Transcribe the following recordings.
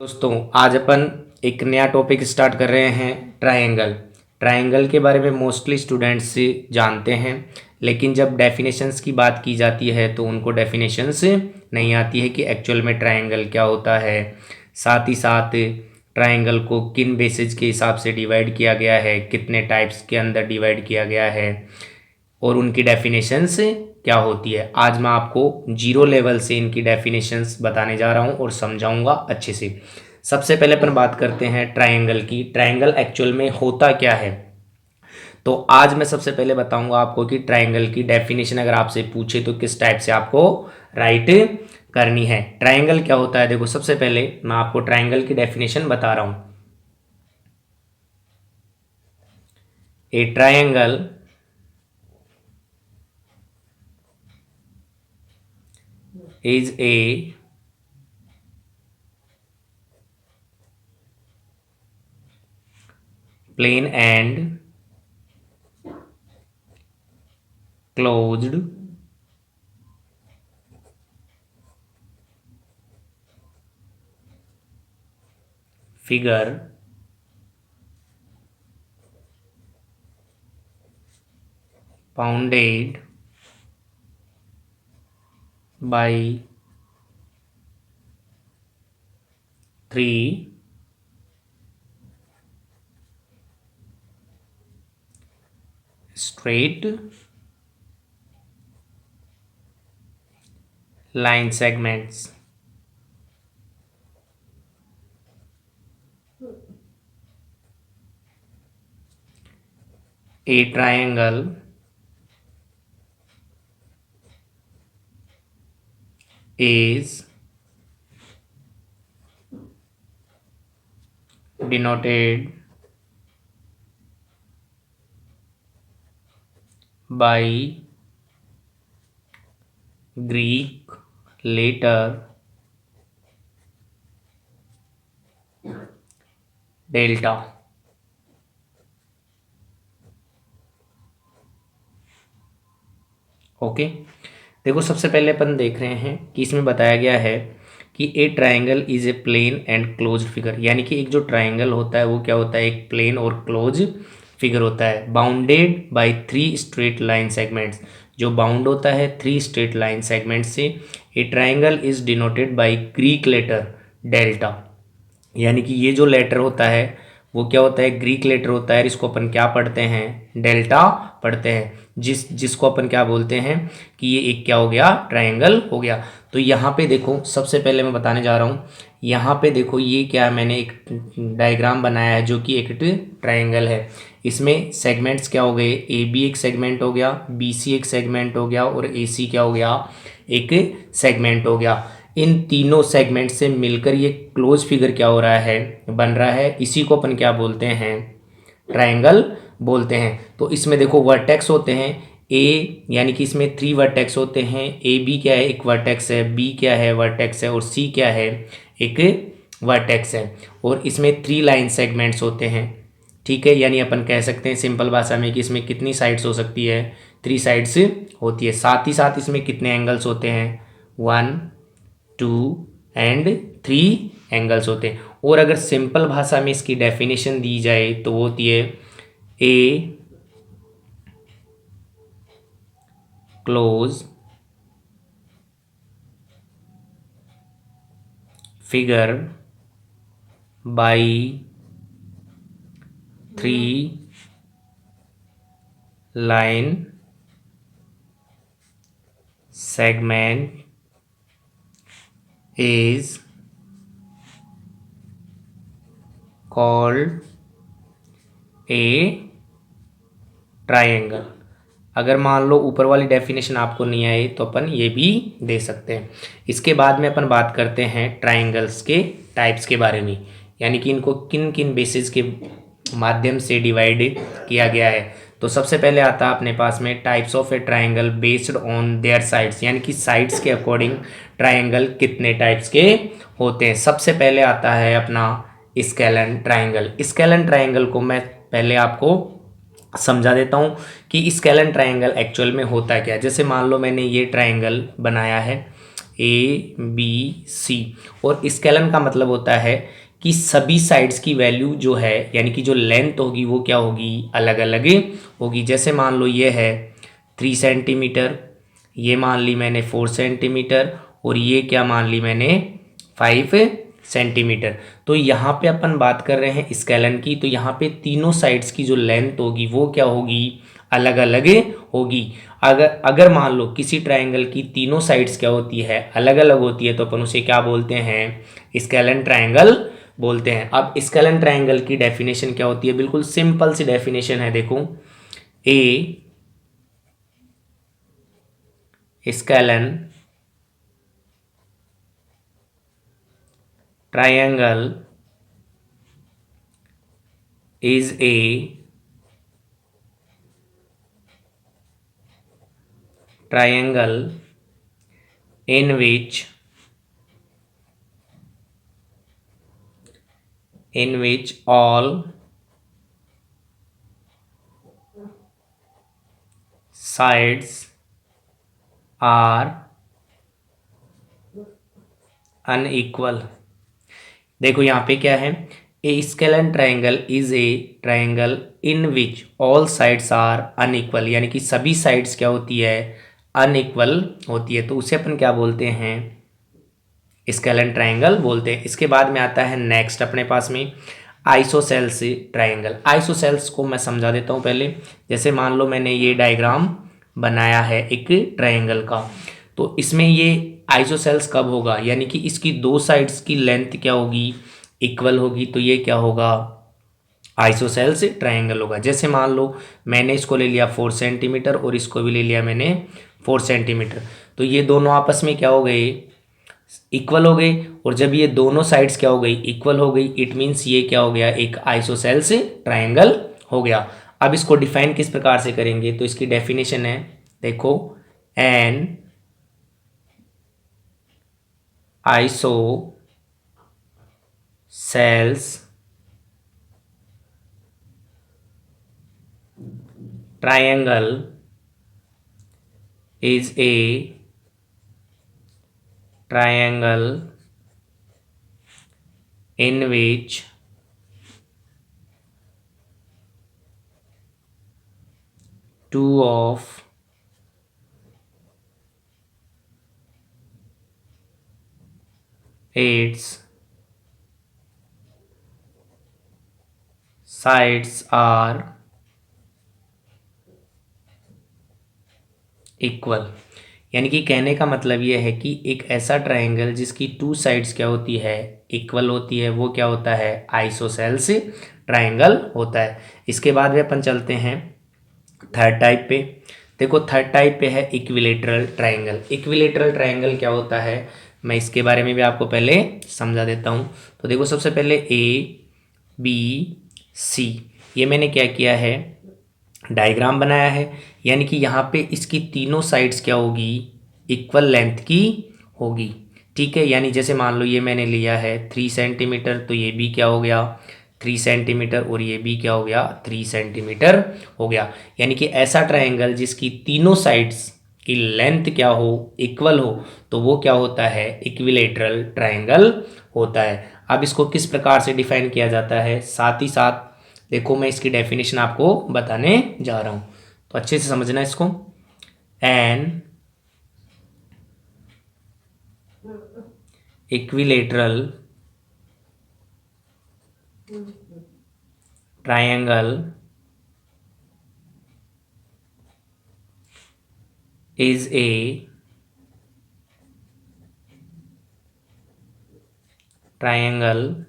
दोस्तों आज अपन एक नया टॉपिक स्टार्ट कर रहे हैं ट्रायंगल। ट्रायंगल के बारे में मोस्टली स्टूडेंट्स जानते हैं, लेकिन जब डेफिनेशंस की बात की जाती है तो उनको डेफिनेशंस नहीं आती है कि एक्चुअल में ट्रायंगल क्या होता है। साथ ही साथ ट्रायंगल को किन बेसिस के हिसाब से डिवाइड किया गया है, कितने टाइप्स के अंदर डिवाइड किया गया है और उनकी डेफिनेशंस क्या होती है। आज मैं आपको जीरो लेवल से इनकी डेफिनेशंस बताने जा रहा हूँ और समझाऊंगा अच्छे से। सबसे पहले अपन बात करते हैं ट्रायंगल की। ट्रायंगल एक्चुअल में होता क्या है, तो आज मैं सबसे पहले बताऊंगा आपको कि ट्रायंगल की डेफिनेशन अगर आपसे पूछे तो किस टाइप से आपको राइट करनी है। ट्रायंगल क्या होता है, देखो सबसे पहले मैं आपको ट्रायंगल की डेफिनेशन बता रहा हूं। ए triangle is a plane and closed figure bounded by three straight line segments. A triangle is denoted by Greek letter delta. Okay, देखो सबसे पहले अपन देख रहे हैं कि इसमें बताया गया है कि a triangle is a plane and close figure, यानी कि एक जो ट्रायंगल होता है वो क्या होता है, एक प्लेन और क्लोज फिगर होता है। Bounded by three straight line segments, जो बाउंड होता है थ्री स्ट्रेट लाइन सेगमेंट्स से। A triangle is denoted by Greek letter delta, यानी कि ये जो लेटर होता है वो क्या होता है, ग्रीक लेटर होता है। इसको अपन क्या पढ़ते हैं, डेल्टा पढ़ते हैं, जिसको अपन क्या बोलते हैं कि ये एक क्या हो गया, ट्रायंगल हो गया। तो यहाँ पे देखो सबसे पहले मैं बताने जा रहा हूँ, यहाँ पे देखो ये क्या, मैंने एक डायग्राम बनाया है जो कि एक ट्रायंगल है। इसमें सेगमेंट्स क्या हो गए, ए बी एक सेगमेंट हो गया, बी सी एक सेगमेंट हो गया और ए सी क्या हो गया, एक सेगमेंट हो गया। इन तीनों सेगमेंट से मिलकर ये क्लोज फिगर क्या हो रहा है, बन रहा है। इसी को अपन क्या बोलते हैं, ट्रायंगल बोलते हैं। तो इसमें देखो वर्टेक्स होते हैं ए, यानी कि इसमें थ्री वर्टेक्स होते हैं। ए बी क्या है, एक वर्टेक्स है, बी क्या है, वर्टेक्स है और सी क्या है, एक वर्टेक्स है। और इसमें थ्री लाइन सेगमेंट्स होते हैं, ठीक है। यानी अपन कह सकते हैं सिंपल भाषा में कि इसमें कितनी साइड्स हो सकती है, थ्री साइड्स होती है। साथ ही साथ इसमें कितने एंगल्स होते हैं, 1 2 एंड 3 एंगल्स होते हैं। और अगर सिंपल भाषा में इसकी डेफिनेशन दी जाए तो वो होती है a close figure by three line segment is called a triangle। अगर मान लो ऊपर वाली डेफिनेशन आपको नहीं आई तो अपन ये भी दे सकते हैं। इसके बाद में अपन बात करते हैं ट्रायंगल्स के टाइप्स के बारे में, यानी कि इनको किन किन बेसिस के माध्यम से डिवाइड किया गया है। तो सबसे पहले आता है अपने पास में types of A triangle based on their sides, यानी कि साइड्स के अकॉर्डिंग ट्रायंगल कितने टाइप्स के होते हैं। सबसे पहले आता है अपना स्केलन ट्रायंगल। स्केलन ट्रायंगल को मैं पहले आपको समझा देता हूँ कि स्केलन ट्रायंगल एक्चुअल में होता क्या है। जैसे मान लो मैंने ये ट्रायंगल बनाया है, ABC। और स्केलन का मतलब होता है कि सभी साइड्स की वैल्यू जो है यानी कि जो लेंथ होगी वो क्या होगी, अलग अलग होगी। जैसे मान लो ये है 3 सेंटीमीटर, ये मान ली मैंने 4 सेंटीमीटर, और ये क्या मान ली मैंने 5 सेंटीमीटर। तो यहाँ पे अपन बात कर रहे हैं स्केलन की, तो यहाँ पे तीनों साइड्स की जो लेंथ होगी वो क्या होगी, अलग अलग होगी। अगर अगर मान लो किसी ट्रायंगल की तीनों साइड्स क्या होती है, अलग अलग होती है, तो अपन उसे क्या बोलते हैं, स्केलन ट्रायंगल बोलते हैं। अब स्केलन ट्रायंगल की डेफिनेशन क्या होती है, बिल्कुल सिंपल सी डेफिनेशन है, देखो। A scalene triangle is a triangle in which all sides are unequal। देखो यहाँ पे क्या है, a scalene triangle is a triangle in which all sides are unequal, यानी कि सभी साइड्स क्या होती है, अनइक्वल होती है, तो उसे अपन क्या बोलते हैं, स्केलन ट्राइंगल बोलते हैं। इसके बाद में आता है नेक्स्ट अपने पास में आइसोसेल्स ट्राइंगल। आइसोसेल्स को मैं समझा देता हूँ पहले। जैसे मान लो मैंने ये डायग्राम बनाया है एक ट्राइंगल का, तो इसमें ये आइसोसेल्स कब होगा, यानी कि इसकी दो साइड्स की लेंथ क्या होगी, इक्वल होगी, तो ये क्या होगा, आइसोसेल्स ट्राइंगल होगा। जैसे मान लो मैंने इसको ले लिया 4 सेंटीमीटर और इसको भी ले लिया मैंने 4 सेंटीमीटर, तो ये दोनों आपस में क्या हो गए, इक्वल हो गई। और जब ये दोनों साइड्स क्या हो गई, इक्वल हो गई, इट मीन्स ये क्या हो गया, एक आइसोसेल्स ट्राइंगल हो गया। अब इसको डिफाइन किस प्रकार से करेंगे, तो इसकी डेफिनेशन है, देखो, N isosceles triangle is a triangle in which two of its sides are equal. यानी कि कहने का मतलब ये है कि एक ऐसा ट्राइंगल जिसकी टू साइड्स क्या होती है, इक्वल होती है, वो क्या होता है, आइसोसेल्स ट्राइंगल होता है। इसके बाद में अपन चलते हैं थर्ड टाइप पे। देखो थर्ड टाइप पे है इक्विलेटरल ट्राइंगल। इक्विलेटरल ट्राइंगल क्या होता है, मैं इसके बारे में भी आपको पहले समझा देता हूँ। तो देखो सबसे पहले ए बी सी, ये मैंने क्या किया है, डायग्राम बनाया है, यानी कि यहाँ पे इसकी तीनों साइड्स क्या होगी, इक्वल लेंथ की होगी। ठीक है, यानी जैसे मान लो ये मैंने लिया है 3 सेंटीमीटर, तो ये भी क्या हो गया 3 सेंटीमीटर, और ये भी क्या हो गया 3 सेंटीमीटर हो गया। यानी कि ऐसा ट्राइंगल जिसकी तीनों साइड्स की लेंथ क्या हो, इक्वल हो, तो वो क्या होता है, इक्विलेटरल ट्राइंगल होता है। अब इसको किस प्रकार से डिफाइन किया जाता है, साथ ही साथ देखो मैं इसकी डेफिनेशन आपको बताने जा रहा हूँ, तो अच्छे से समझना इसको। An equilateral triangle is a triangle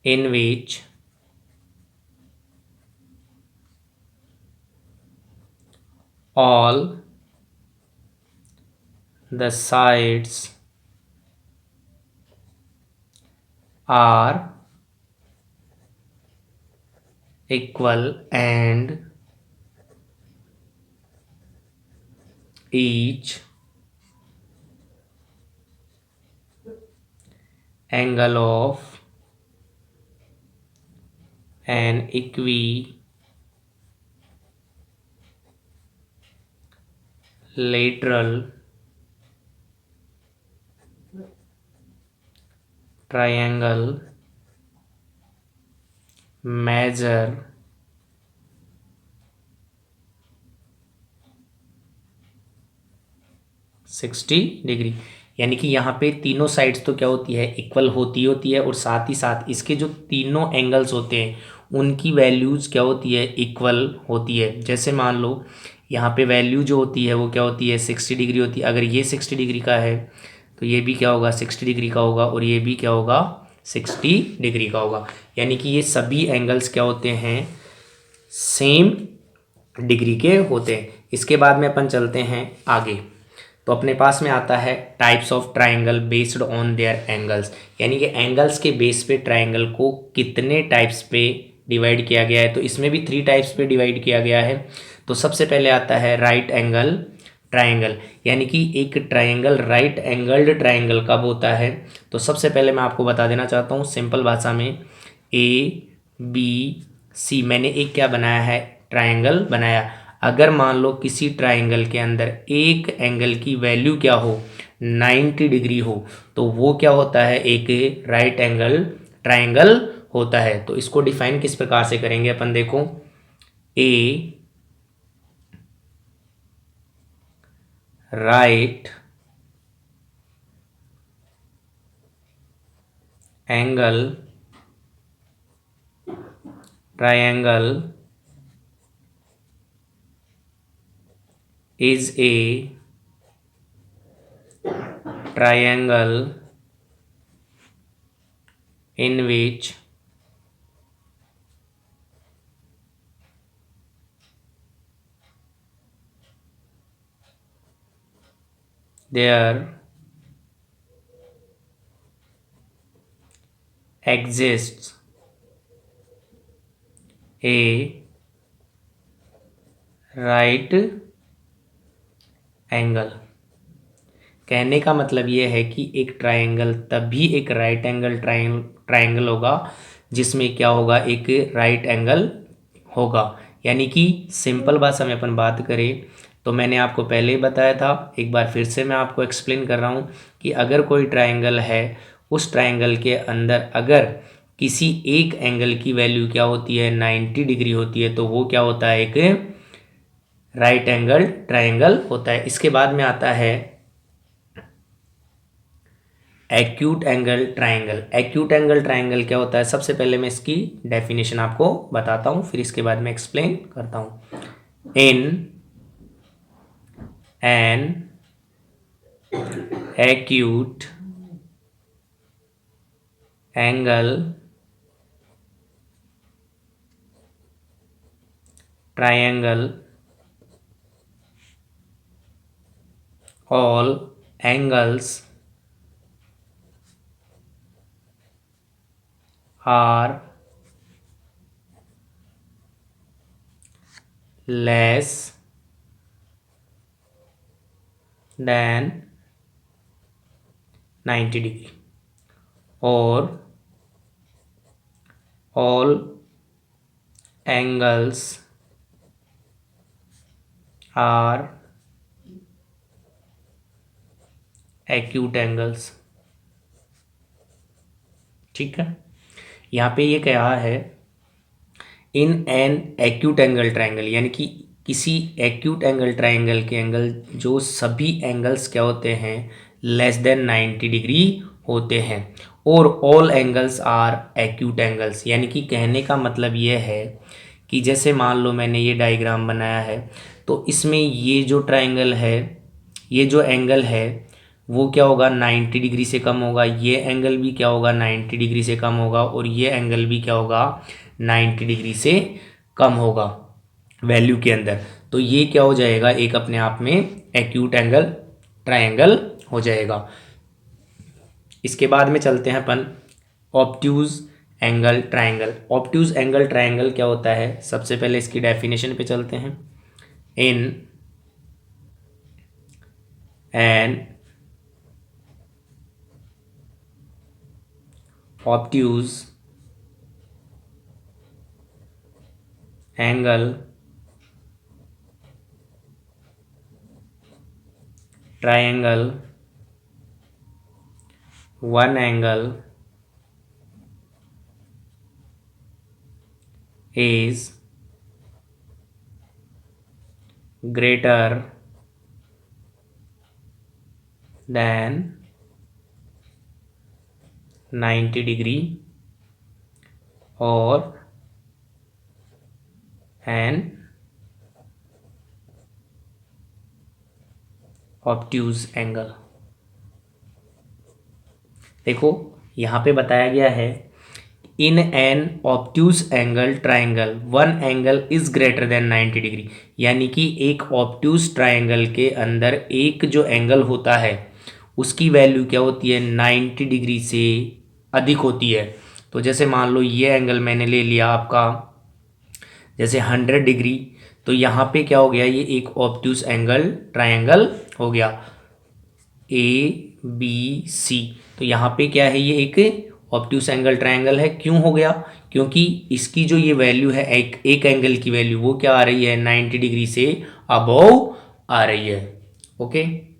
in which all the sides are equal and each angle of an equilateral triangle measure 60 degree. यानी कि यहाँ पे तीनों साइड्स तो क्या होती है, इक्वल होती है, और साथ ही साथ इसके जो तीनों एंगल्स होते हैं उनकी वैल्यूज़ क्या होती है, इक्वल होती है। जैसे मान लो यहाँ पे वैल्यू जो होती है वो क्या होती है, 60 डिग्री होती है। अगर ये 60 डिग्री का है तो ये भी क्या होगा, 60 डिग्री का होगा, और ये भी क्या होगा, 60 डिग्री का होगा। यानी कि ये सभी एंगल्स क्या होते हैं, सेम डिग्री के होते हैं। इसके बाद में अपन चलते हैं आगे। तो अपने पास में आता है types of triangle based on their angles, यानी कि एंगल्स के बेस पे ट्राइंगल को कितने टाइप्स पे डिवाइड किया गया है। तो इसमें भी 3 टाइप्स पे डिवाइड किया गया है। तो सबसे पहले आता है राइट एंगल ट्राइंगल, यानी कि एक ट्राइंगल राइट एंगल्ड ट्राइंगल कब होता है। तो सबसे पहले मैं आपको बता देना चाहता हूँ सिंपल भाषा में, ए बी सी मैंने एक क्या बनाया है, ट्राइंगल बनाया। अगर मान लो किसी ट्राइंगल के अंदर एक एंगल की वैल्यू क्या हो, 90 डिग्री हो, तो वो क्या होता है, एक राइट एंगल ट्राइंगल होता है। तो इसको डिफाइन किस प्रकार से करेंगे अपन, देखो, a right angle triangle is a triangle in which there exists a right angle. कहने का मतलब ये है कि एक ट्राइंगल तभी एक राइट एंगल ट्राइंगल होगा जिसमें क्या होगा, एक राइट एंगल होगा। यानी कि सिंपल भाषा में अपन बात करें तो मैंने आपको पहले ही बताया था, एक बार फिर से मैं आपको एक्सप्लेन कर रहा हूँ कि अगर कोई ट्राइंगल है, उस ट्राइंगल के अंदर अगर किसी एक एंगल की वैल्यू क्या होती है, 90 डिग्री होती है, तो वो क्या होता है, एक राइट एंगल ट्राइंगल होता है। इसके बाद में आता है acute angle triangle. Acute angle triangle क्या होता है, सबसे पहले मैं इसकी डेफिनेशन आपको बताता हूँ, फिर इसके बाद में एक्सप्लेन करता हूँ। In an acute angle triangle all angles are less than 90 degree, और all angles are acute angles। ठीक है, यहाँ पे ये कहा है in an acute angle triangle, यानी कि किसी एक्यूट एंगल ट्राइंगल के एंगल जो सभी एंगल्स क्या होते हैं, लेस देन 90 डिग्री होते हैं, और all angles are acute angles. यानी कि कहने का मतलब ये है कि जैसे मान लो मैंने ये डायग्राम बनाया है, तो इसमें ये जो ट्राइंगल है, ये जो एंगल है वो क्या होगा, 90 डिग्री से कम होगा, ये एंगल भी क्या होगा, 90 डिग्री से कम होगा, और ये एंगल भी क्या होगा, 90 डिग्री से कम होगा वैल्यू के अंदर। तो ये क्या हो जाएगा, एक अपने आप में एक्यूट एंगल ट्राइंगल हो जाएगा। इसके बाद में चलते हैं अपन obtuse angle triangle. Obtuse angle triangle क्या होता है, सबसे पहले इसकी डेफिनेशन पे चलते हैं। In an obtuse angle triangle, one angle is greater than 90 degree or an obtuse angle। देखो यहाँ पे बताया गया है in an obtuse angle triangle one angle is greater than 90 degree, यानी कि एक ऑब्ट्यूज ट्राइंगल के अंदर एक जो एंगल होता है उसकी वैल्यू क्या होती है, 90 डिग्री से अधिक होती है। तो जैसे मान लो ये एंगल मैंने ले लिया आपका जैसे 100 डिग्री, तो यहाँ पे क्या हो गया, ये एक ऑब्ट्यूज एंगल ट्राइंगल हो गया ABC। तो यहाँ पे क्या है, ये एक ऑब्ट्यूज एंगल ट्राइंगल है। क्यों हो गया, क्योंकि इसकी जो ये वैल्यू है एक एंगल की वैल्यू वो क्या आ रही है, 90 डिग्री से अबव आ रही है। ओके।